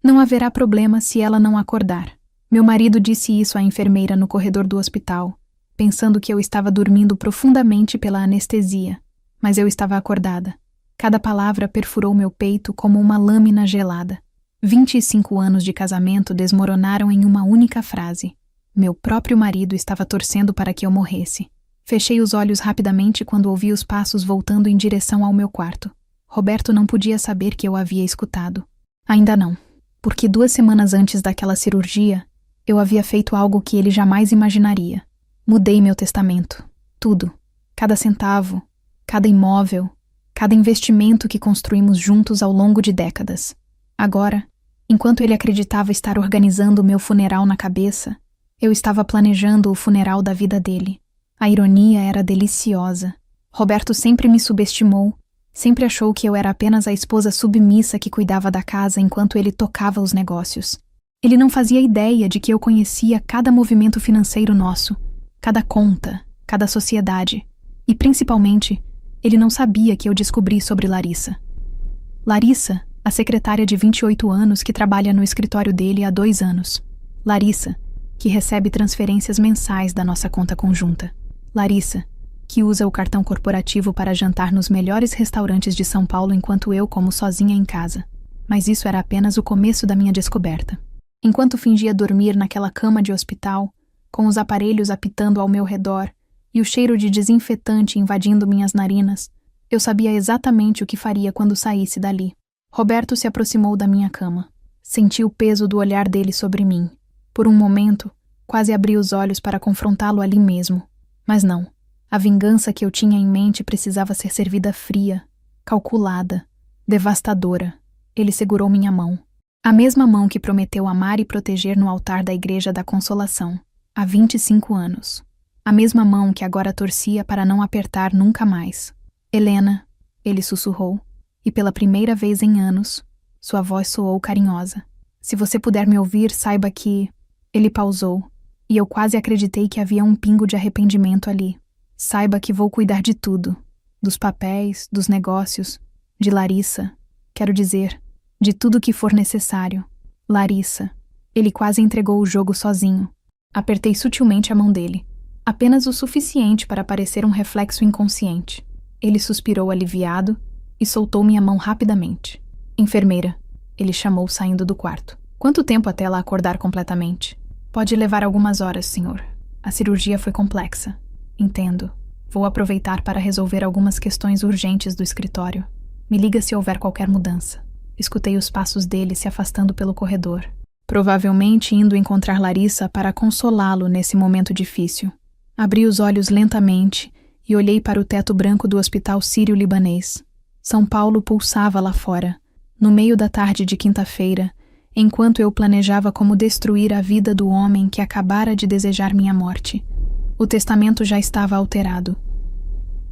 Não haverá problema se ela não acordar. Meu marido disse isso à enfermeira no corredor do hospital, pensando que eu estava dormindo profundamente pela anestesia, mas eu estava acordada. Cada palavra perfurou meu peito como uma lâmina gelada. 25 anos de casamento desmoronaram em uma única frase. Meu próprio marido estava torcendo para que eu morresse. Fechei os olhos rapidamente quando ouvi os passos voltando em direção ao meu quarto. Roberto não podia saber que eu havia escutado. Ainda não, porque 2 semanas antes daquela cirurgia, eu havia feito algo que ele jamais imaginaria. Mudei meu testamento. Tudo. Cada centavo, cada imóvel, cada investimento que construímos juntos ao longo de décadas. Agora, enquanto ele acreditava estar organizando o meu funeral na cabeça, eu estava planejando o funeral da vida dele. A ironia era deliciosa. Roberto sempre me subestimou, sempre achou que eu era apenas a esposa submissa que cuidava da casa enquanto ele tocava os negócios. Ele não fazia ideia de que eu conhecia cada movimento financeiro nosso, cada conta, cada sociedade. E, principalmente, ele não sabia que eu descobri sobre Larissa. Larissa, a secretária de 28 anos que trabalha no escritório dele há 2 anos. Larissa, que recebe transferências mensais da nossa conta conjunta. Larissa, que usa o cartão corporativo para jantar nos melhores restaurantes de São Paulo enquanto eu como sozinha em casa. Mas isso era apenas o começo da minha descoberta. Enquanto fingia dormir naquela cama de hospital, com os aparelhos apitando ao meu redor e o cheiro de desinfetante invadindo minhas narinas, eu sabia exatamente o que faria quando saísse dali. Roberto se aproximou da minha cama. Senti o peso do olhar dele sobre mim. Por um momento, quase abri os olhos para confrontá-lo ali mesmo. Mas não. A vingança que eu tinha em mente precisava ser servida fria, calculada, devastadora. Ele segurou minha mão. A mesma mão que prometeu amar e proteger no altar da Igreja da Consolação, há 25 anos. A mesma mão que agora torcia para não apertar nunca mais. Helena, ele sussurrou, e pela primeira vez em anos, sua voz soou carinhosa. Se você puder me ouvir, saiba que... Ele pausou, e eu quase acreditei que havia um pingo de arrependimento ali. Saiba que vou cuidar de tudo. Dos papéis, dos negócios, de Larissa. Quero dizer, de tudo que for necessário. Larissa. Ele quase entregou o jogo sozinho. Apertei sutilmente a mão dele. Apenas o suficiente para parecer um reflexo inconsciente. Ele suspirou aliviado e soltou minha mão rapidamente. Enfermeira, ele chamou saindo do quarto. Quanto tempo até ela acordar completamente? Pode levar algumas horas, senhor. A cirurgia foi complexa. Entendo. Vou aproveitar para resolver algumas questões urgentes do escritório. Me liga se houver qualquer mudança. Escutei os passos dele se afastando pelo corredor. Provavelmente indo encontrar Larissa para consolá-lo nesse momento difícil. Abri os olhos lentamente e olhei para o teto branco do Hospital Sírio-Libanês. São Paulo pulsava lá fora, no meio da tarde de quinta-feira, enquanto eu planejava como destruir a vida do homem que acabara de desejar minha morte. O testamento já estava alterado.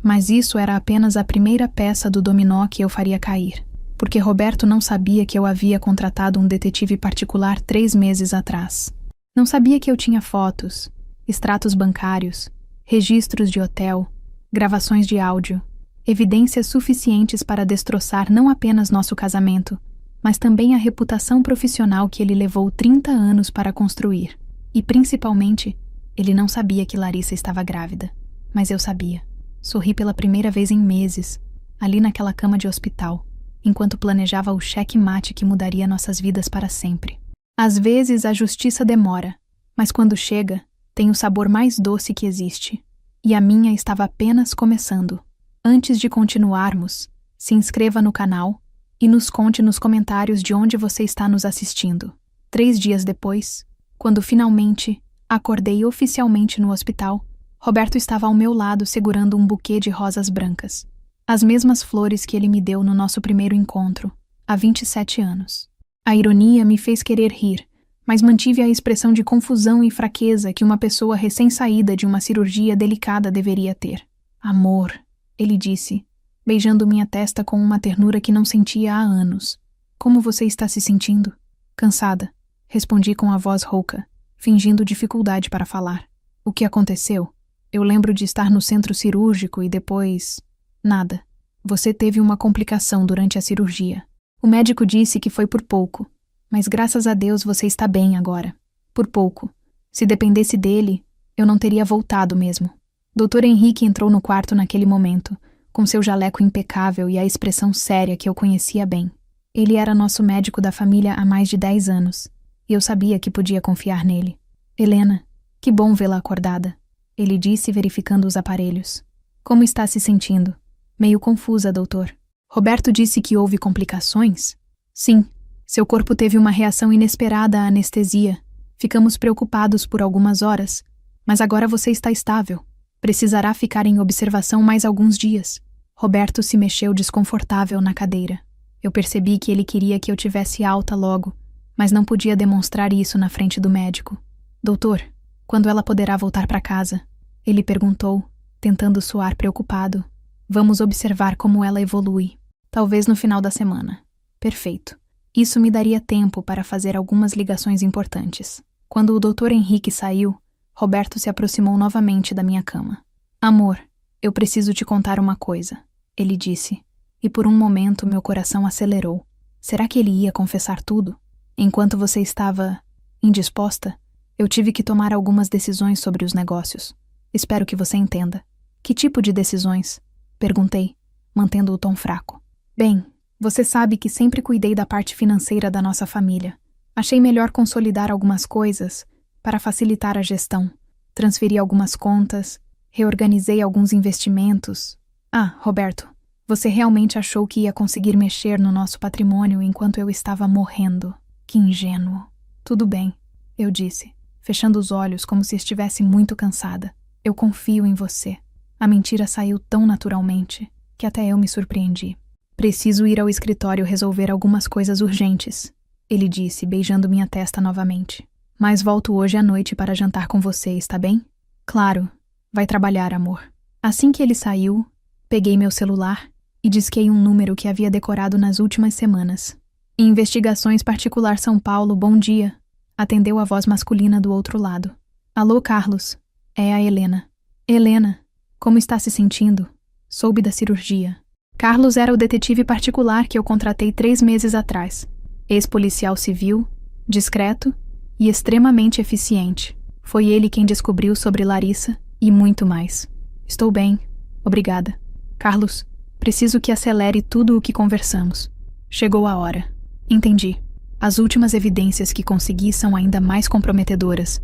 Mas isso era apenas a primeira peça do dominó que eu faria cair, porque Roberto não sabia que eu havia contratado um detetive particular 3 meses atrás. Não sabia que eu tinha fotos, extratos bancários, registros de hotel, gravações de áudio, evidências suficientes para destroçar não apenas nosso casamento, mas também a reputação profissional que ele levou 30 anos para construir. E, principalmente, ele não sabia que Larissa estava grávida. Mas eu sabia. Sorri pela primeira vez em meses, ali naquela cama de hospital, enquanto planejava o cheque-mate que mudaria nossas vidas para sempre. Às vezes a justiça demora, mas quando chega, tem o sabor mais doce que existe. E a minha estava apenas começando. Antes de continuarmos, se inscreva no canal e nos conte nos comentários de onde você está nos assistindo. 3 dias depois, quando finalmente acordei oficialmente no hospital, Roberto estava ao meu lado segurando um buquê de rosas brancas. As mesmas flores que ele me deu no nosso primeiro encontro, há 27 anos. A ironia me fez querer rir, mas mantive a expressão de confusão e fraqueza que uma pessoa recém-saída de uma cirurgia delicada deveria ter. Amor, ele disse, beijando minha testa com uma ternura que não sentia há anos. Como você está se sentindo? Cansada, respondi com a voz rouca, fingindo dificuldade para falar. O que aconteceu? Eu lembro de estar no centro cirúrgico e depois... Nada. Você teve uma complicação durante a cirurgia. O médico disse que foi por pouco. Mas graças a Deus você está bem agora. Por pouco. Se dependesse dele, eu não teria voltado mesmo. Dr. Henrique entrou no quarto naquele momento, com seu jaleco impecável e a expressão séria que eu conhecia bem. Ele era nosso médico da família há mais de 10 anos, e eu sabia que podia confiar nele. Helena, que bom vê-la acordada, ele disse verificando os aparelhos. Como está se sentindo? Meio confusa, doutor. Roberto disse que houve complicações? Sim, seu corpo teve uma reação inesperada à anestesia. Ficamos preocupados por algumas horas, mas agora você está estável. Precisará ficar em observação mais alguns dias. Roberto se mexeu desconfortável na cadeira. Eu percebi que ele queria que eu tivesse alta logo, mas não podia demonstrar isso na frente do médico. Doutor, quando ela poderá voltar para casa? Ele perguntou, tentando soar preocupado. Vamos observar como ela evolui. Talvez no final da semana. Perfeito. Isso me daria tempo para fazer algumas ligações importantes. Quando o Dr. Henrique saiu, Roberto se aproximou novamente da minha cama. Amor, eu preciso te contar uma coisa, ele disse, e por um momento meu coração acelerou. Será que ele ia confessar tudo? Enquanto você estava indisposta, eu tive que tomar algumas decisões sobre os negócios. Espero que você entenda. Que tipo de decisões? Perguntei, mantendo o tom fraco. Bem, você sabe que sempre cuidei da parte financeira da nossa família. Achei melhor consolidar algumas coisas para facilitar a gestão. Transferi algumas contas, reorganizei alguns investimentos. Ah, Roberto, você realmente achou que ia conseguir mexer no nosso patrimônio enquanto eu estava morrendo? Que ingênuo. Tudo bem, eu disse, fechando os olhos como se estivesse muito cansada. Eu confio em você. A mentira saiu tão naturalmente que até eu me surpreendi. Preciso ir ao escritório resolver algumas coisas urgentes, ele disse, beijando minha testa novamente. Mas volto hoje à noite para jantar com você, está bem? Claro. Vai trabalhar, amor. Assim que ele saiu, peguei meu celular e disquei um número que havia decorado nas últimas semanas. Investigações Particular São Paulo, bom dia. Atendeu a voz masculina do outro lado. Alô, Carlos. É a Helena. Helena, como está se sentindo? Soube da cirurgia. Carlos era o detetive particular que eu contratei 3 meses atrás. Ex-policial civil, discreto e extremamente eficiente. Foi ele quem descobriu sobre Larissa e muito mais. Estou bem, obrigada. Carlos, preciso que acelere tudo o que conversamos. Chegou a hora. Entendi. As últimas evidências que consegui são ainda mais comprometedoras.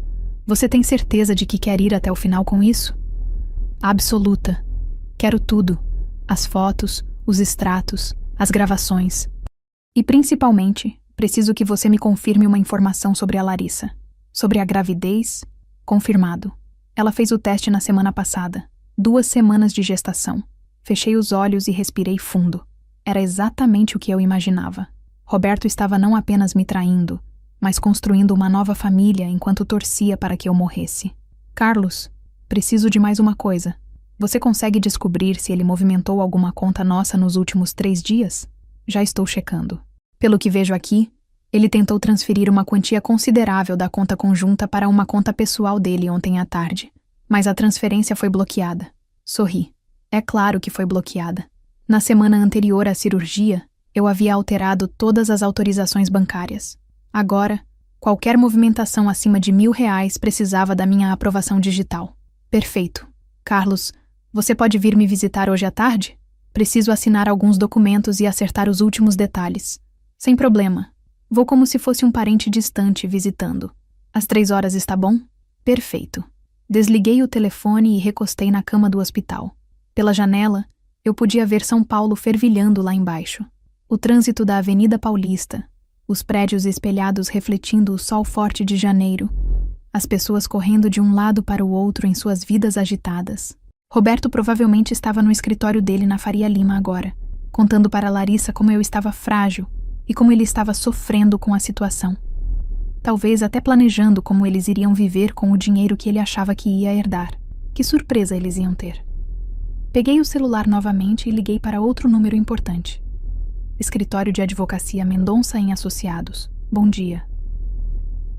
Você tem certeza de que quer ir até o final com isso? Absoluta. Quero tudo. As fotos, os extratos, as gravações. E principalmente, preciso que você me confirme uma informação sobre a Larissa. Sobre a gravidez? Confirmado. Ela fez o teste na semana passada. 2 semanas de gestação. Fechei os olhos e respirei fundo. Era exatamente o que eu imaginava. Roberto estava não apenas me traindo, mas construindo uma nova família enquanto torcia para que eu morresse. Carlos, preciso de mais uma coisa. Você consegue descobrir se ele movimentou alguma conta nossa nos últimos 3 dias? Já estou checando. Pelo que vejo aqui, ele tentou transferir uma quantia considerável da conta conjunta para uma conta pessoal dele ontem à tarde. Mas a transferência foi bloqueada. Sorri. É claro que foi bloqueada. Na semana anterior à cirurgia, eu havia alterado todas as autorizações bancárias. Agora, qualquer movimentação acima de R$1.000 precisava da minha aprovação digital. Perfeito. Carlos, você pode vir me visitar hoje à tarde? Preciso assinar alguns documentos e acertar os últimos detalhes. Sem problema. Vou como se fosse um parente distante visitando. Às 3 horas está bom? Perfeito. Desliguei o telefone e recostei na cama do hospital. Pela janela, eu podia ver São Paulo fervilhando lá embaixo. O trânsito da Avenida Paulista, os prédios espelhados refletindo o sol forte de janeiro, as pessoas correndo de um lado para o outro em suas vidas agitadas. Roberto provavelmente estava no escritório dele na Faria Lima agora, contando para Larissa como eu estava frágil e como ele estava sofrendo com a situação. Talvez até planejando como eles iriam viver com o dinheiro que ele achava que ia herdar. Que surpresa eles iam ter. Peguei o celular novamente e liguei para outro número importante. Escritório de Advocacia Mendonça em Associados. Bom dia.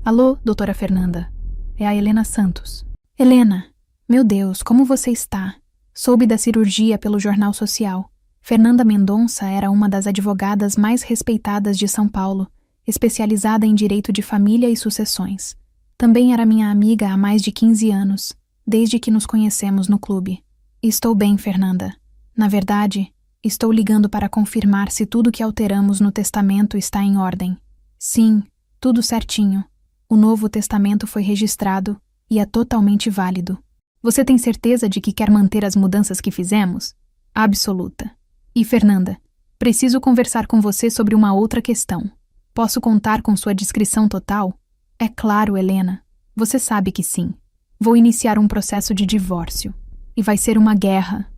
Alô, doutora Fernanda. É a Helena Santos. Helena, meu Deus, como você está? Soube da cirurgia pelo Jornal Social. Fernanda Mendonça era uma das advogadas mais respeitadas de São Paulo. especializada em direito de família e sucessões. Também era minha amiga há mais de 15 anos, desde que nos conhecemos no clube. Estou bem, Fernanda. Na verdade, estou ligando para confirmar se tudo que alteramos no testamento está em ordem. Sim, tudo certinho. O novo testamento foi registrado e é totalmente válido. Você tem certeza de que quer manter as mudanças que fizemos? Absoluta. E, Fernanda, preciso conversar com você sobre uma outra questão. Posso contar com sua discrição total? É claro, Helena. Você sabe que sim. Vou iniciar um processo de divórcio. E vai ser uma guerra.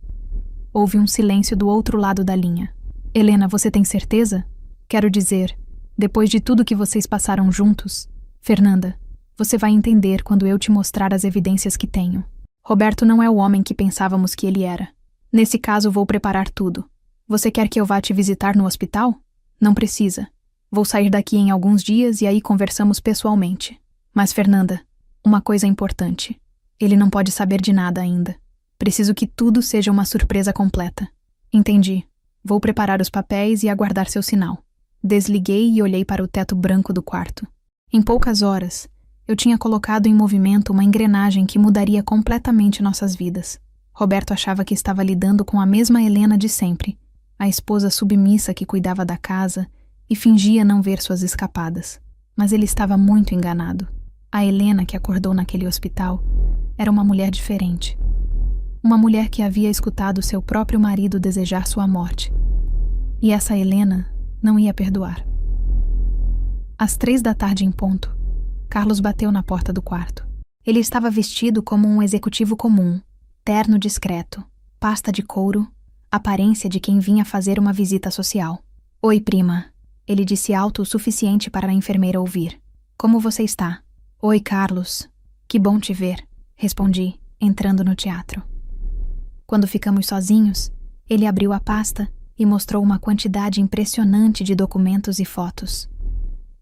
Houve um silêncio do outro lado da linha. Helena, você tem certeza? Quero dizer, depois de tudo que vocês passaram juntos... Fernanda, você vai entender quando eu te mostrar as evidências que tenho. Roberto não é o homem que pensávamos que ele era. Nesse caso, vou preparar tudo. Você quer que eu vá te visitar no hospital? Não precisa. Vou sair daqui em alguns dias e aí conversamos pessoalmente. Mas, Fernanda, uma coisa importante. Ele não pode saber de nada ainda. Preciso que tudo seja uma surpresa completa. Entendi. Vou preparar os papéis e aguardar seu sinal. Desliguei e olhei para o teto branco do quarto. Em poucas horas, eu tinha colocado em movimento uma engrenagem que mudaria completamente nossas vidas. Roberto achava que estava lidando com a mesma Helena de sempre, a esposa submissa que cuidava da casa e fingia não ver suas escapadas. Mas ele estava muito enganado. A Helena que acordou naquele hospital era uma mulher diferente. Uma mulher que havia escutado seu próprio marido desejar sua morte. E essa Helena não ia perdoar. Às 3 da tarde em ponto, Carlos bateu na porta do quarto. Ele estava vestido como um executivo comum, terno discreto, pasta de couro, aparência de quem vinha fazer uma visita social. Oi, prima, ele disse alto o suficiente para a enfermeira ouvir. Como você está? Oi, Carlos. Que bom te ver, respondi, entrando no teatro. Quando ficamos sozinhos, ele abriu a pasta e mostrou uma quantidade impressionante de documentos e fotos.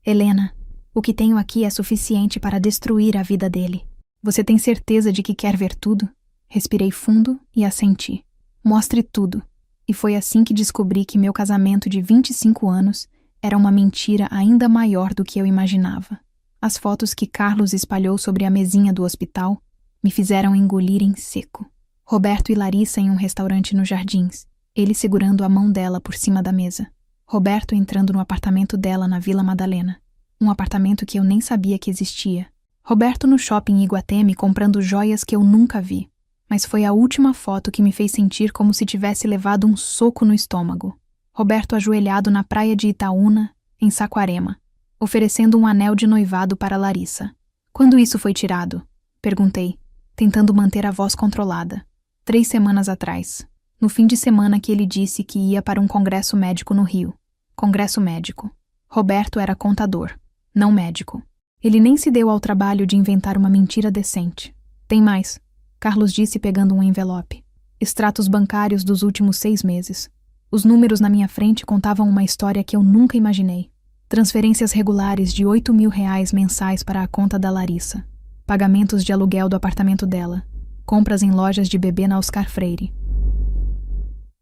Helena, o que tenho aqui é suficiente para destruir a vida dele. Você tem certeza de que quer ver tudo? Respirei fundo e assenti. Mostre tudo. E foi assim que descobri que meu casamento de 25 anos era uma mentira ainda maior do que eu imaginava. As fotos que Carlos espalhou sobre a mesinha do hospital me fizeram engolir em seco. Roberto e Larissa em um restaurante nos Jardins, ele segurando a mão dela por cima da mesa. Roberto entrando no apartamento dela na Vila Madalena. Um apartamento que eu nem sabia que existia. Roberto no shopping Iguatemi comprando joias que eu nunca vi. Mas foi a última foto que me fez sentir como se tivesse levado um soco no estômago. Roberto ajoelhado na praia de Itaúna, em Saquarema, oferecendo um anel de noivado para Larissa. Quando isso foi tirado? Perguntei, tentando manter a voz controlada. 3 semanas atrás. No fim de semana que ele disse que ia para um congresso médico no Rio. Congresso médico. Roberto era contador, não médico. Ele nem se deu ao trabalho de inventar uma mentira decente. Tem mais, Carlos disse pegando um envelope. Extratos bancários dos últimos 6 meses. Os números na minha frente contavam uma história que eu nunca imaginei. Transferências regulares de R$ 8.000 mensais para a conta da Larissa. Pagamentos de aluguel do apartamento dela. Compras em lojas de bebê na Oscar Freire.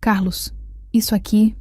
Carlos, isso aqui...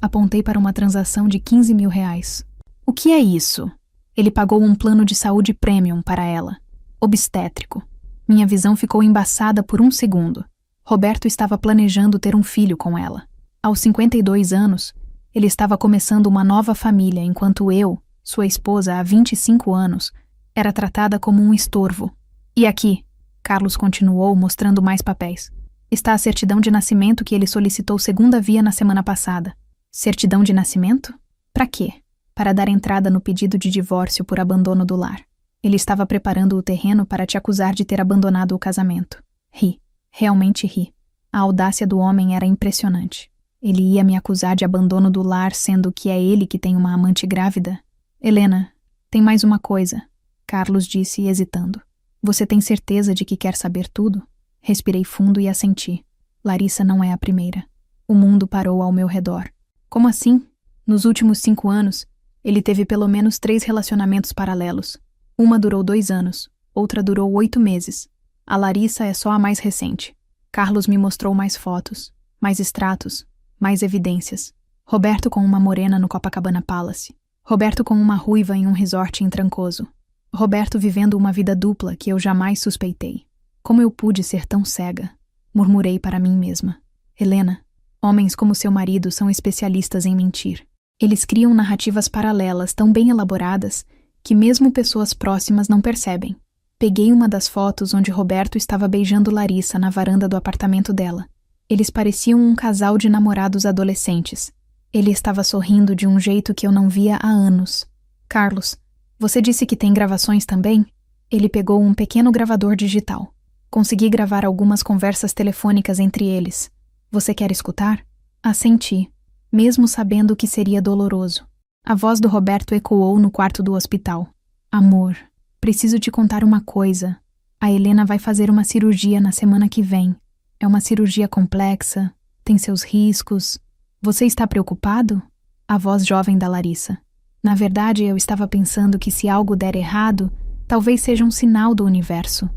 Apontei para uma transação de R$ 15.000. O que é isso? Ele pagou um plano de saúde premium para ela. Obstétrico. Minha visão ficou embaçada por um segundo. Roberto estava planejando ter um filho com ela. Aos 52 anos, ele estava começando uma nova família, enquanto eu, sua esposa há 25 anos, era tratada como um estorvo. E aqui, Carlos continuou mostrando mais papéis. Está a certidão de nascimento que ele solicitou segunda via na semana passada. Certidão de nascimento? Para quê? Para dar entrada no pedido de divórcio por abandono do lar. Ele estava preparando o terreno para te acusar de ter abandonado o casamento. Ri. Realmente ri. A audácia do homem era impressionante. Ele ia me acusar de abandono do lar, sendo que é ele que tem uma amante grávida? Helena, tem mais uma coisa, Carlos disse, hesitando. Você tem certeza de que quer saber tudo? Respirei fundo e assenti. Larissa não é a primeira. O mundo parou ao meu redor. Como assim? Nos últimos 5 anos, ele teve pelo menos 3 relacionamentos paralelos. Uma durou 2 anos, outra durou 8 meses. A Larissa é só a mais recente. Carlos me mostrou mais fotos, mais extratos, mais evidências. Roberto com uma morena no Copacabana Palace. Roberto com uma ruiva em um resort em Trancoso. Roberto vivendo uma vida dupla que eu jamais suspeitei. Como eu pude ser tão cega? Murmurei para mim mesma. Helena, homens como seu marido são especialistas em mentir. Eles criam narrativas paralelas tão bem elaboradas que mesmo pessoas próximas não percebem. Peguei uma das fotos onde Roberto estava beijando Larissa na varanda do apartamento dela. Eles pareciam um casal de namorados adolescentes. Ele estava sorrindo de um jeito que eu não via há anos. Carlos, você disse que tem gravações também? Ele pegou um pequeno gravador digital. Consegui gravar algumas conversas telefônicas entre eles. Você quer escutar? Assenti, mesmo sabendo que seria doloroso. A voz do Roberto ecoou no quarto do hospital. Amor, preciso te contar uma coisa. A Helena vai fazer uma cirurgia na semana que vem. É uma cirurgia complexa, tem seus riscos. Você está preocupado? A voz jovem da Larissa. Na verdade, eu estava pensando que se algo der errado, talvez seja um sinal do universo.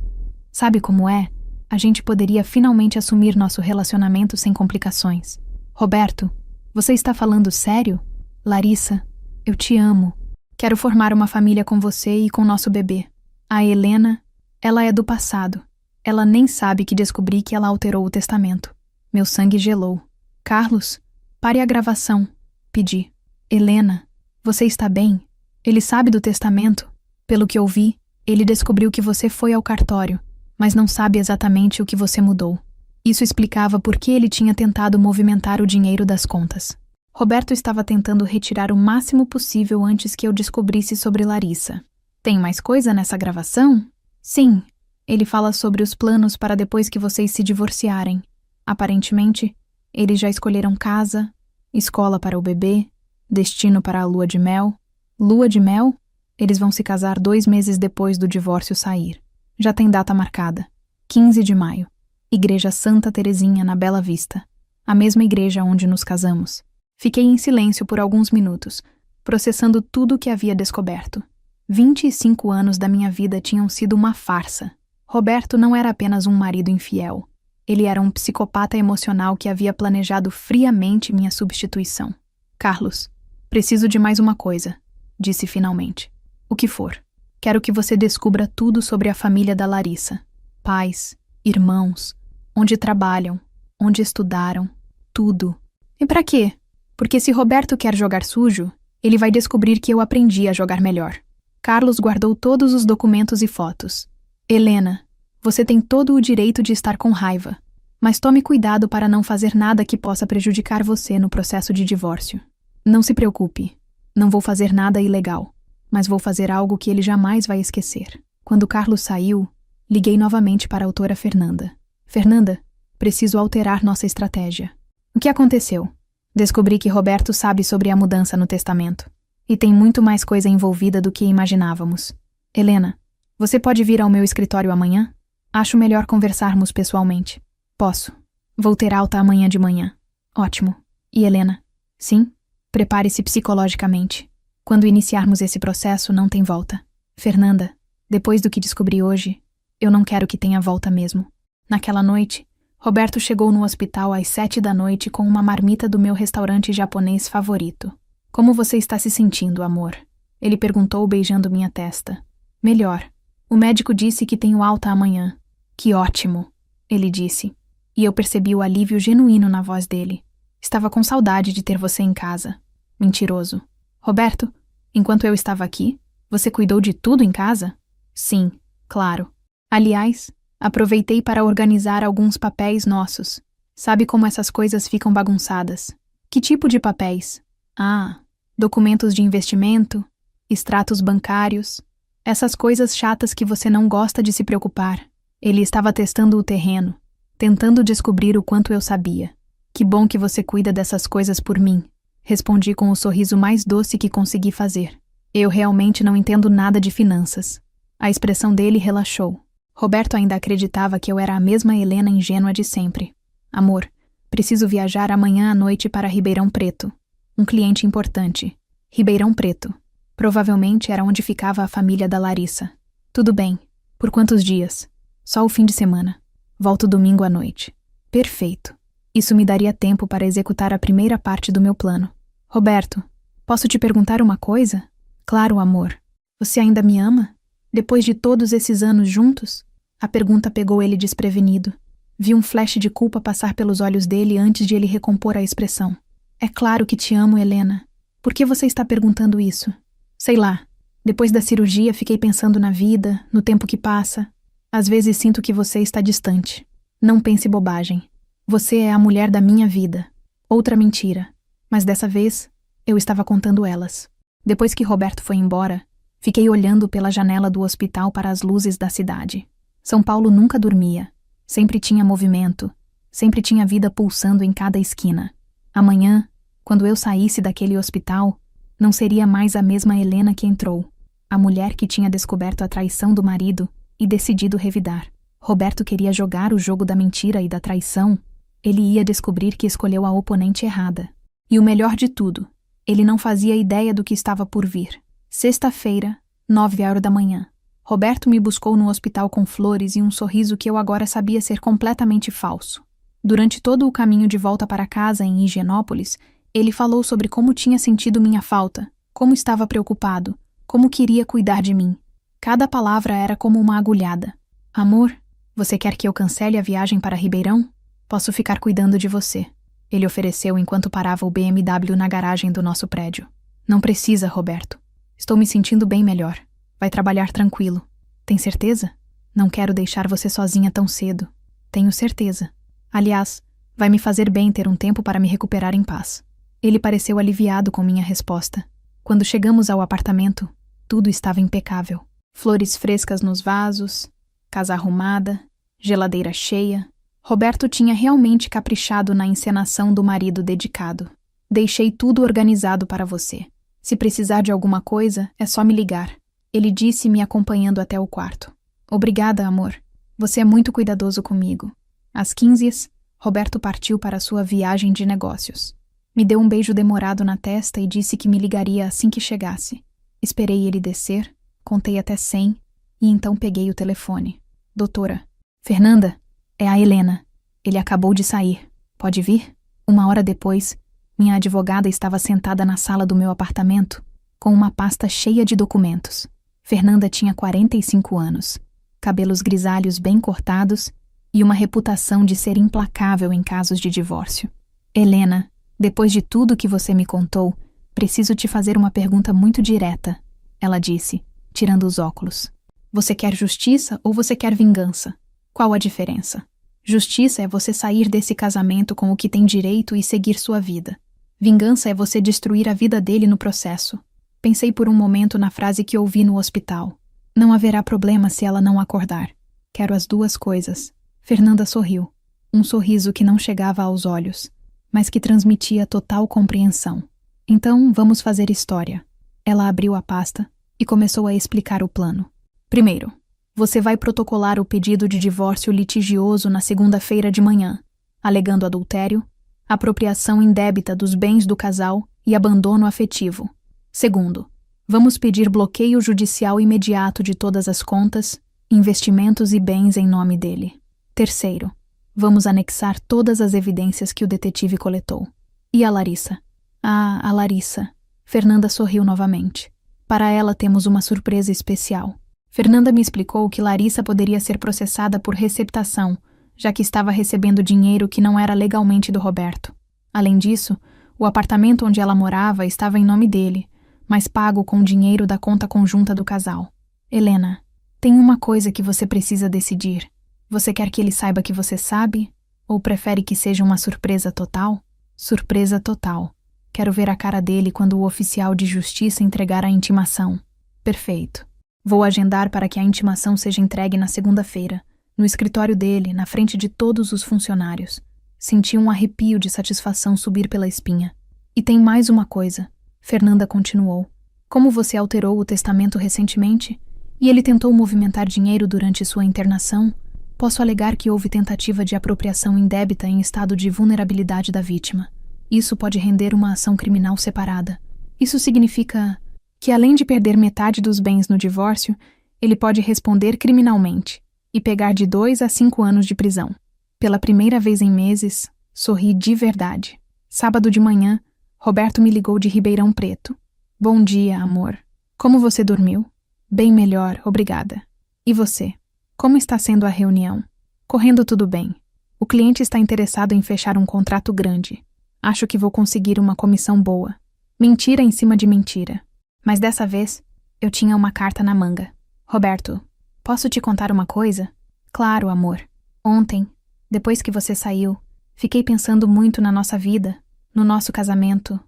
Sabe como é? A gente poderia finalmente assumir nosso relacionamento sem complicações. Roberto, você está falando sério? Larissa, eu te amo. Quero formar uma família com você e com nosso bebê. A Helena, ela é do passado. Ela nem sabe que descobri que ela alterou o testamento. Meu sangue gelou. Carlos, pare a gravação, pedi. Helena, você está bem? Ele sabe do testamento? Pelo que eu vi, ele descobriu que você foi ao cartório, mas não sabe exatamente o que você mudou. Isso explicava por que ele tinha tentado movimentar o dinheiro das contas. Roberto estava tentando retirar o máximo possível antes que eu descobrisse sobre Larissa. Tem mais coisa nessa gravação? Sim, ele fala sobre os planos para depois que vocês se divorciarem. Aparentemente, eles já escolheram casa, escola para o bebê, destino para a lua de mel. Lua de mel? Eles vão se casar 2 meses depois do divórcio sair. Já tem data marcada. 15 de maio. Igreja Santa Terezinha, na Bela Vista. A mesma igreja onde nos casamos. Fiquei em silêncio por alguns minutos, processando tudo o que havia descoberto. 25 anos da minha vida tinham sido uma farsa. Roberto não era apenas um marido infiel. Ele era um psicopata emocional que havia planejado friamente minha substituição. Carlos, preciso de mais uma coisa, disse finalmente. O que for. Quero que você descubra tudo sobre a família da Larissa. Pais, irmãos, onde trabalham, onde estudaram, tudo. E pra quê? Porque se Roberto quer jogar sujo, ele vai descobrir que eu aprendi a jogar melhor. Carlos guardou todos os documentos e fotos. Helena, você tem todo o direito de estar com raiva, mas tome cuidado para não fazer nada que possa prejudicar você no processo de divórcio. Não se preocupe, não vou fazer nada ilegal, mas vou fazer algo que ele jamais vai esquecer. Quando Carlos saiu, liguei novamente para a autora Fernanda. Fernanda, preciso alterar nossa estratégia. O que aconteceu? Descobri que Roberto sabe sobre a mudança no testamento. E tem muito mais coisa envolvida do que imaginávamos. Helena, você pode vir ao meu escritório amanhã? Acho melhor conversarmos pessoalmente. Posso. Vou ter alta amanhã de manhã. Ótimo. E Helena? Sim? Prepare-se psicologicamente. Quando iniciarmos esse processo, não tem volta. Fernanda, depois do que descobri hoje, eu não quero que tenha volta mesmo. Naquela noite, Roberto chegou no hospital às 7 da noite com uma marmita do meu restaurante japonês favorito. Como você está se sentindo, amor? Ele perguntou beijando minha testa. Melhor. O médico disse que tenho alta amanhã. Que ótimo, ele disse. E eu percebi o alívio genuíno na voz dele. Estava com saudade de ter você em casa. Mentiroso. Roberto, enquanto eu estava aqui, você cuidou de tudo em casa? Sim, claro. Aliás, aproveitei para organizar alguns papéis nossos. Sabe como essas coisas ficam bagunçadas? Que tipo de papéis? Ah, documentos de investimento, extratos bancários, essas coisas chatas que você não gosta de se preocupar. Ele estava testando o terreno, tentando descobrir o quanto eu sabia. Que bom que você cuida dessas coisas por mim, respondi com o sorriso mais doce que consegui fazer. Eu realmente não entendo nada de finanças. A expressão dele relaxou. Roberto ainda acreditava que eu era a mesma Helena ingênua de sempre. Amor, preciso viajar amanhã à noite para Ribeirão Preto. Um cliente importante. Ribeirão Preto. Provavelmente era onde ficava a família da Larissa. Tudo bem. Por quantos dias? Só o fim de semana. Volto domingo à noite. Perfeito. Isso me daria tempo para executar a primeira parte do meu plano. Roberto, Posso te perguntar uma coisa? Claro, amor. Você ainda me ama? Depois de todos esses anos juntos? A pergunta pegou ele desprevenido. Vi um flash de culpa passar pelos olhos dele antes de ele recompor a expressão. É claro que te amo, Helena. Por que você está perguntando isso? Sei lá. Depois da cirurgia fiquei pensando na vida, no tempo que passa. Às vezes sinto que você está distante. Não pense bobagem. Você é a mulher da minha vida. Outra mentira. Mas dessa vez, eu estava contando elas. Depois que Roberto foi embora, fiquei olhando pela janela do hospital para as luzes da cidade. São Paulo nunca dormia. Sempre tinha movimento. Sempre tinha vida pulsando em cada esquina. Amanhã, quando eu saísse daquele hospital, não seria mais a mesma Helena que entrou. A mulher que tinha descoberto a traição do marido e decidido revidar. Roberto queria jogar o jogo da mentira e da traição. Ele ia descobrir que escolheu a oponente errada. E o melhor de tudo, ele não fazia ideia do que estava por vir. Sexta-feira, 9 horas da manhã. Roberto me buscou no hospital com flores e um sorriso que eu agora sabia ser completamente falso. Durante todo o caminho de volta para casa em Higienópolis, ele falou sobre como tinha sentido minha falta, como estava preocupado, como queria cuidar de mim. Cada palavra era como uma agulhada. Amor, você quer que eu cancele a viagem para Ribeirão? Posso ficar cuidando de você. Ele ofereceu enquanto parava o BMW na garagem do nosso prédio. Não precisa, Roberto. Estou me sentindo bem melhor. Vai trabalhar tranquilo. Tem certeza? Não quero deixar você sozinha tão cedo. Tenho certeza. Aliás, vai me fazer bem ter um tempo para me recuperar em paz. Ele pareceu aliviado com minha resposta. Quando chegamos ao apartamento, tudo estava impecável. Flores frescas nos vasos, casa arrumada, geladeira cheia. Roberto tinha realmente caprichado na encenação do marido dedicado. Deixei tudo organizado para você. Se precisar de alguma coisa, é só me ligar. Ele disse, me acompanhando até o quarto. Obrigada, amor. Você é muito cuidadoso comigo. Às 15h, Roberto partiu para sua viagem de negócios. Me deu um beijo demorado na testa e disse que me ligaria assim que chegasse. Esperei ele descer, contei até 100 e então peguei o telefone. Doutora. Fernanda, é a Helena. Ele acabou de sair. Pode vir? 1 hora depois, minha advogada estava sentada na sala do meu apartamento, com uma pasta cheia de documentos. Fernanda tinha 45 anos, cabelos grisalhos bem cortados e uma reputação de ser implacável em casos de divórcio. Helena, depois de tudo que você me contou, preciso te fazer uma pergunta muito direta, ela disse, tirando os óculos. Você quer justiça ou você quer vingança? Qual a diferença? Justiça é você sair desse casamento com o que tem direito e seguir sua vida. Vingança é você destruir a vida dele no processo. Pensei por um momento na frase que ouvi no hospital. Não haverá problema se ela não acordar. Quero as duas coisas. Fernanda sorriu. Um sorriso que não chegava aos olhos, mas que transmitia total compreensão. Então, vamos fazer história. Ela abriu a pasta e começou a explicar o plano. Primeiro, você vai protocolar o pedido de divórcio litigioso na segunda-feira de manhã, alegando adultério, apropriação indébita dos bens do casal e abandono afetivo. Segundo, vamos pedir bloqueio judicial imediato de todas as contas, investimentos e bens em nome dele. Terceiro, vamos anexar todas as evidências que o detetive coletou. E a Larissa? Ah, a Larissa. Fernanda sorriu novamente. Para ela temos uma surpresa especial. Fernanda me explicou que Larissa poderia ser processada por receptação, já que estava recebendo dinheiro que não era legalmente do Roberto. Além disso, o apartamento onde ela morava estava em nome dele, mas pago com o dinheiro da conta conjunta do casal. Helena, tem uma coisa que você precisa decidir. Você quer que ele saiba que você sabe? Ou prefere que seja uma surpresa total? Surpresa total. Quero ver a cara dele quando o oficial de justiça entregar a intimação. Perfeito. Vou agendar para que a intimação seja entregue na segunda-feira, no escritório dele, na frente de todos os funcionários. Senti um arrepio de satisfação subir pela espinha. E tem mais uma coisa. Fernanda continuou. Como você alterou o testamento recentemente, e ele tentou movimentar dinheiro durante sua internação, posso alegar que houve tentativa de apropriação indébita em estado de vulnerabilidade da vítima. Isso pode render uma ação criminal separada. Isso significa que, além de perder metade dos bens no divórcio, ele pode responder criminalmente e pegar de 2 a 5 anos de prisão. Pela primeira vez em meses, sorri de verdade. Sábado de manhã, Roberto me ligou de Ribeirão Preto. Bom dia, amor. Como você dormiu? Bem melhor, obrigada. E você? Como está sendo a reunião? Correndo tudo bem. O cliente está interessado em fechar um contrato grande. Acho que vou conseguir uma comissão boa. Mentira em cima de mentira. Mas dessa vez, eu tinha uma carta na manga. Roberto, posso te contar uma coisa? Claro, amor. Ontem, depois que você saiu, fiquei pensando muito na nossa vida, no nosso casamento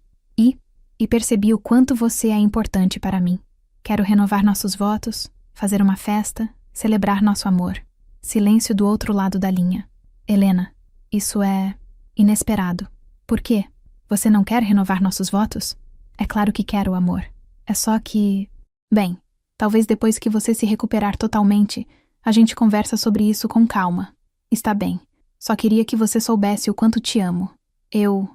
e percebi o quanto você é importante para mim. Quero renovar nossos votos, fazer uma festa, celebrar nosso amor. Silêncio do outro lado da linha. Helena, isso é inesperado. Por quê? Você não quer renovar nossos votos? É claro que quero, amor. É só que... Bem, talvez depois que você se recuperar totalmente, a gente conversa sobre isso com calma. Está bem. Só queria que você soubesse o quanto te amo. Eu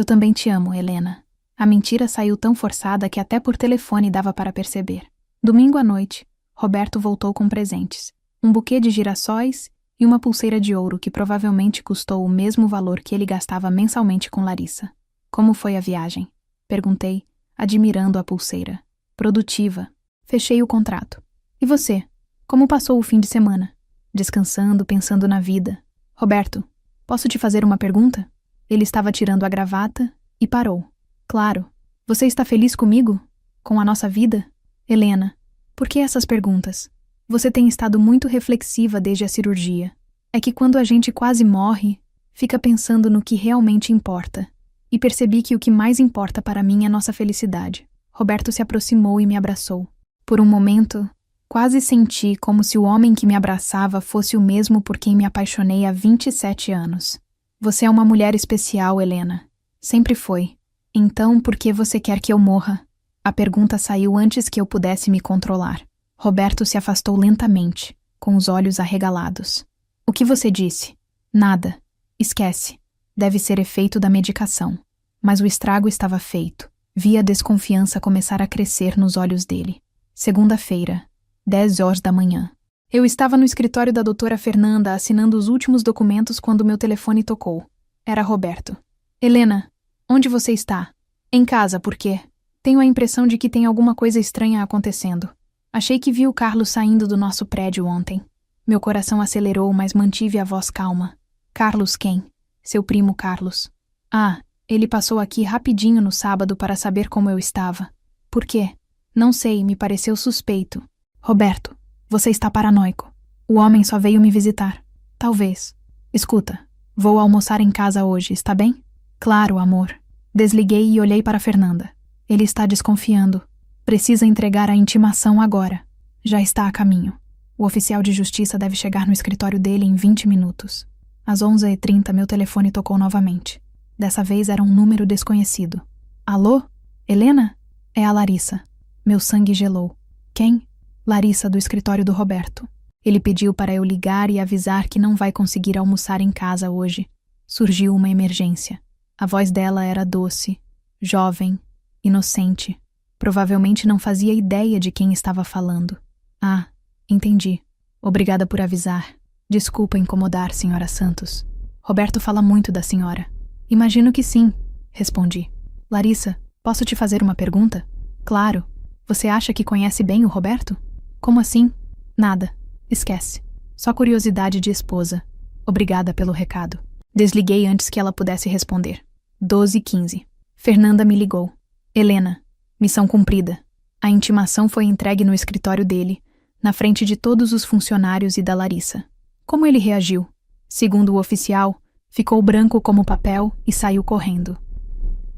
também te amo, Helena. A mentira saiu tão forçada que até por telefone dava para perceber. Domingo à noite, Roberto voltou com presentes. Um buquê de girassóis e uma pulseira de ouro que provavelmente custou o mesmo valor que ele gastava mensalmente com Larissa. Como foi a viagem? Perguntei, admirando a pulseira. Produtiva. Fechei o contrato. E você? Como passou o fim de semana? Descansando, pensando na vida. Roberto, posso te fazer uma pergunta? Ele estava tirando a gravata e parou. Claro. Você está feliz comigo? Com a nossa vida? Helena, por que essas perguntas? Você tem estado muito reflexiva desde a cirurgia. É que quando a gente quase morre, fica pensando no que realmente importa. E percebi que o que mais importa para mim é nossa felicidade. Roberto se aproximou e me abraçou. Por um momento, quase senti como se o homem que me abraçava fosse o mesmo por quem me apaixonei há 27 anos. Você é uma mulher especial, Helena. Sempre foi. Então, por que você quer que eu morra? A pergunta saiu antes que eu pudesse me controlar. Roberto se afastou lentamente, com os olhos arregalados. O que você disse? Nada. Esquece. Deve ser efeito da medicação. Mas o estrago estava feito. Vi a desconfiança começar a crescer nos olhos dele. Segunda-feira, 10 horas da manhã. Eu estava no escritório da doutora Fernanda assinando os últimos documentos quando meu telefone tocou. Era Roberto. Helena, onde você está? Em casa, por quê? Tenho a impressão de que tem alguma coisa estranha acontecendo. Achei que vi o Carlos saindo do nosso prédio ontem. Meu coração acelerou, mas mantive a voz calma. Carlos quem? Seu primo Carlos. Ah, ele passou aqui rapidinho no sábado para saber como eu estava. Por quê? Não sei, me pareceu suspeito. Roberto, você está paranoico. O homem só veio me visitar. Talvez. Escuta, vou almoçar em casa hoje, está bem? Claro, amor. Desliguei e olhei para Fernanda. Ele está desconfiando. Precisa entregar a intimação agora. Já está a caminho. O oficial de justiça deve chegar no escritório dele em 20 minutos. Às 11h30, meu telefone tocou novamente. Dessa vez era um número desconhecido. Alô? Helena? É a Larissa. Meu sangue gelou. Quem? Larissa, do escritório do Roberto. Ele pediu para eu ligar e avisar que não vai conseguir almoçar em casa hoje. Surgiu uma emergência. A voz dela era doce, jovem, inocente. Provavelmente não fazia ideia de quem estava falando. Ah, entendi. Obrigada por avisar. Desculpa incomodar, senhora Santos. Roberto fala muito da senhora. Imagino que sim, respondi. Larissa, posso te fazer uma pergunta? Claro. Você acha que conhece bem o Roberto? Como assim? Nada. Esquece. Só curiosidade de esposa. Obrigada pelo recado. Desliguei antes que ela pudesse responder. 12h15. Fernanda me ligou. Helena, missão cumprida. A intimação foi entregue no escritório dele, na frente de todos os funcionários e da Larissa. Como ele reagiu? Segundo o oficial, ficou branco como papel e saiu correndo.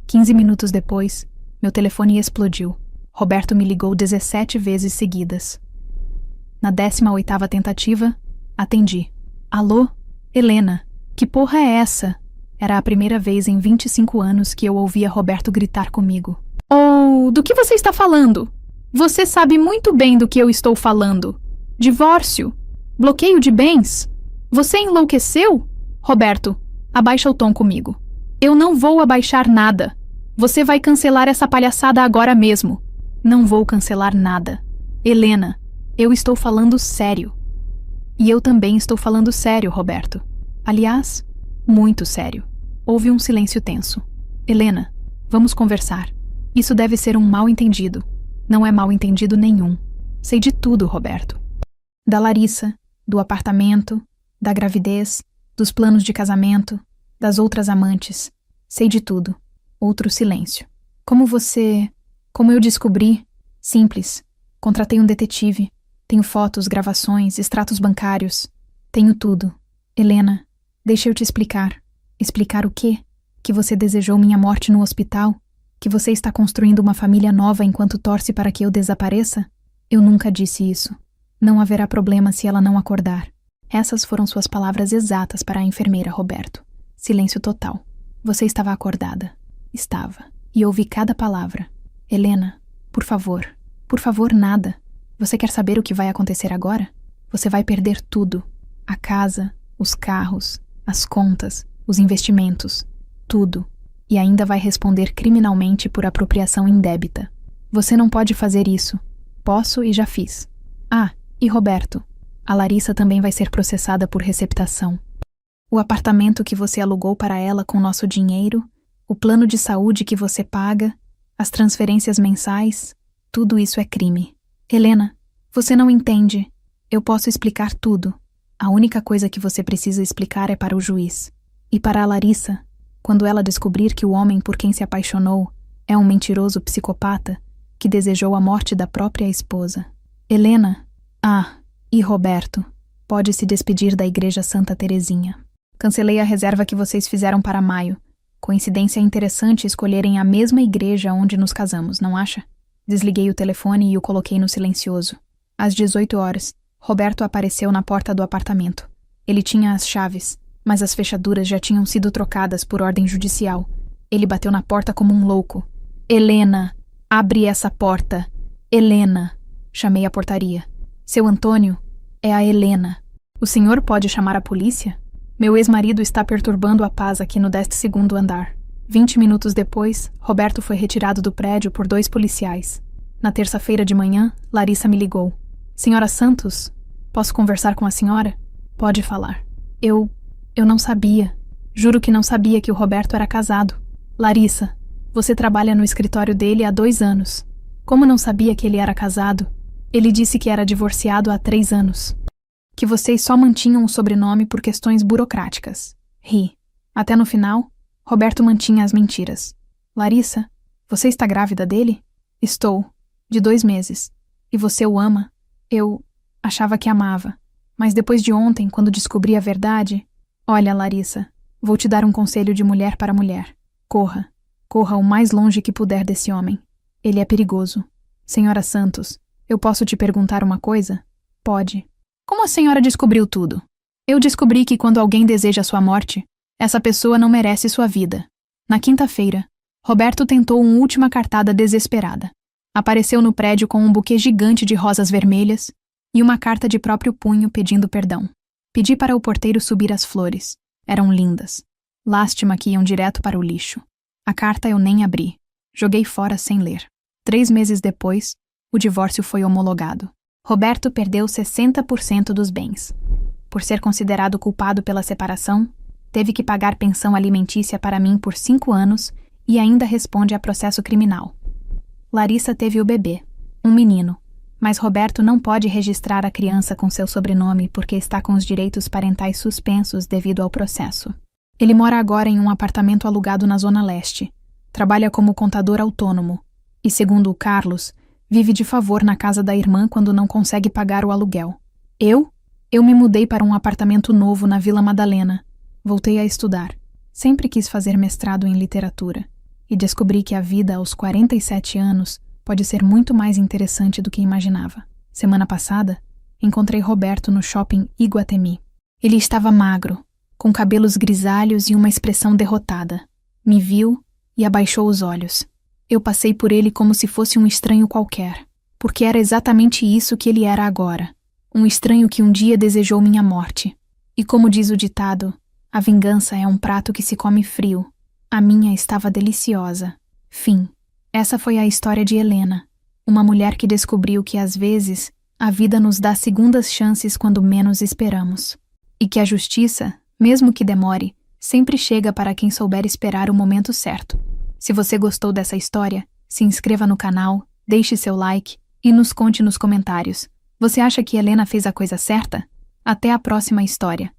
15 minutos depois, meu telefone explodiu. Roberto me ligou 17 vezes seguidas. Na 18ª tentativa, atendi. Alô? Helena, que porra é essa? Era a primeira vez em 25 anos que eu ouvia Roberto gritar comigo. Oh, do que você está falando? Você sabe muito bem do que eu estou falando. Divórcio? Bloqueio de bens? Você enlouqueceu? Roberto, abaixa o tom comigo. Eu não vou abaixar nada. Você vai cancelar essa palhaçada agora mesmo. Não vou cancelar nada. Helena, eu estou falando sério. E eu também estou falando sério, Roberto. Aliás, muito sério. Houve um silêncio tenso. Helena, Vamos conversar. Isso deve ser um mal-entendido. Não é mal-entendido nenhum. Sei de tudo, Roberto. Da Larissa, do apartamento, da gravidez, dos planos de casamento, das outras amantes. Sei de tudo. Outro silêncio. Como eu descobri? Simples. Contratei um detetive. Tenho fotos, gravações, extratos bancários. Tenho tudo. Helena, deixa eu te explicar. Explicar o quê? Que você desejou minha morte no hospital? Que você está construindo uma família nova enquanto torce para que eu desapareça? Eu nunca disse isso. Não haverá problema se ela não acordar. Essas foram suas palavras exatas para a enfermeira, Roberto. Silêncio total. Você estava acordada. Estava. E ouvi cada palavra. Helena, por favor, nada. Você quer saber o que vai acontecer agora? Você vai perder tudo. A casa, os carros, as contas, os investimentos. Tudo. E ainda vai responder criminalmente por apropriação indébita. Você não pode fazer isso. Posso e já fiz. Ah, e Roberto, a Larissa também vai ser processada por receptação. O apartamento que você alugou para ela com nosso dinheiro, o plano de saúde que você paga, as transferências mensais, tudo isso é crime. Helena, você não entende. Eu posso explicar tudo. A única coisa que você precisa explicar é para o juiz. E para a Larissa, quando ela descobrir que o homem por quem se apaixonou é um mentiroso psicopata que desejou a morte da própria esposa. Helena, e Roberto, pode se despedir da Igreja Santa Terezinha. Cancelei a reserva que vocês fizeram para maio. Coincidência interessante escolherem a mesma igreja onde nos casamos, não acha? Desliguei o telefone e o coloquei no silencioso. Às 18 horas, Roberto apareceu na porta do apartamento. Ele tinha as chaves, mas as fechaduras já tinham sido trocadas por ordem judicial. Ele bateu na porta como um louco. Helena, abre essa porta. Helena. Chamei a portaria. Seu Antônio, é a Helena. O senhor pode chamar a polícia? Meu ex-marido está perturbando a paz aqui no 12º andar. 20 minutos depois, Roberto foi retirado do prédio por 2 policiais. Na terça-feira de manhã, Larissa me ligou. Senhora Santos, posso conversar com a senhora? Pode falar. Eu não sabia. Juro que não sabia que o Roberto era casado. Larissa, você trabalha no escritório dele há 2 anos. Como não sabia que ele era casado? Ele disse que era divorciado há 3 anos. Que vocês só mantinham o sobrenome por questões burocráticas. Ri. Até no final, Roberto mantinha as mentiras. Larissa, você está grávida dele? Estou. De 2 meses. E você o ama? Eu achava que amava. Mas depois de ontem, quando descobri a verdade... Olha, Larissa, vou te dar um conselho de mulher para mulher. Corra. Corra o mais longe que puder desse homem. Ele é perigoso. Senhora Santos, eu posso te perguntar uma coisa? Pode. Como a senhora descobriu tudo? Eu descobri que quando alguém deseja sua morte, essa pessoa não merece sua vida. Na quinta-feira, Roberto tentou uma última cartada desesperada. Apareceu no prédio com um buquê gigante de rosas vermelhas e uma carta de próprio punho pedindo perdão. Pedi para o porteiro subir as flores. Eram lindas. Lástima que iam direto para o lixo. A carta eu nem abri. Joguei fora sem ler. 3 meses depois, o divórcio foi homologado. Roberto perdeu 60% dos bens. Por ser considerado culpado pela separação, teve que pagar pensão alimentícia para mim por 5 anos e ainda responde a processo criminal. Larissa teve o bebê, um menino, mas Roberto não pode registrar a criança com seu sobrenome porque está com os direitos parentais suspensos devido ao processo. Ele mora agora em um apartamento alugado na Zona Leste. Trabalha como contador autônomo e, segundo o Carlos, vive de favor na casa da irmã quando não consegue pagar o aluguel. Eu me mudei para um apartamento novo na Vila Madalena. Voltei a estudar. Sempre quis fazer mestrado em literatura. E descobri que a vida aos 47 anos pode ser muito mais interessante do que imaginava. Semana passada, encontrei Roberto no shopping Iguatemi. Ele estava magro, com cabelos grisalhos e uma expressão derrotada. Me viu e abaixou os olhos. Eu passei por ele como se fosse um estranho qualquer, porque era exatamente isso que ele era agora. Um estranho que um dia desejou minha morte. E como diz o ditado, a vingança é um prato que se come frio. A minha estava deliciosa. Fim. Essa foi a história de Helena, uma mulher que descobriu que às vezes a vida nos dá segundas chances quando menos esperamos. E que a justiça, mesmo que demore, sempre chega para quem souber esperar o momento certo. Se você gostou dessa história, se inscreva no canal, deixe seu like e nos conte nos comentários. Você acha que Helena fez a coisa certa? Até a próxima história.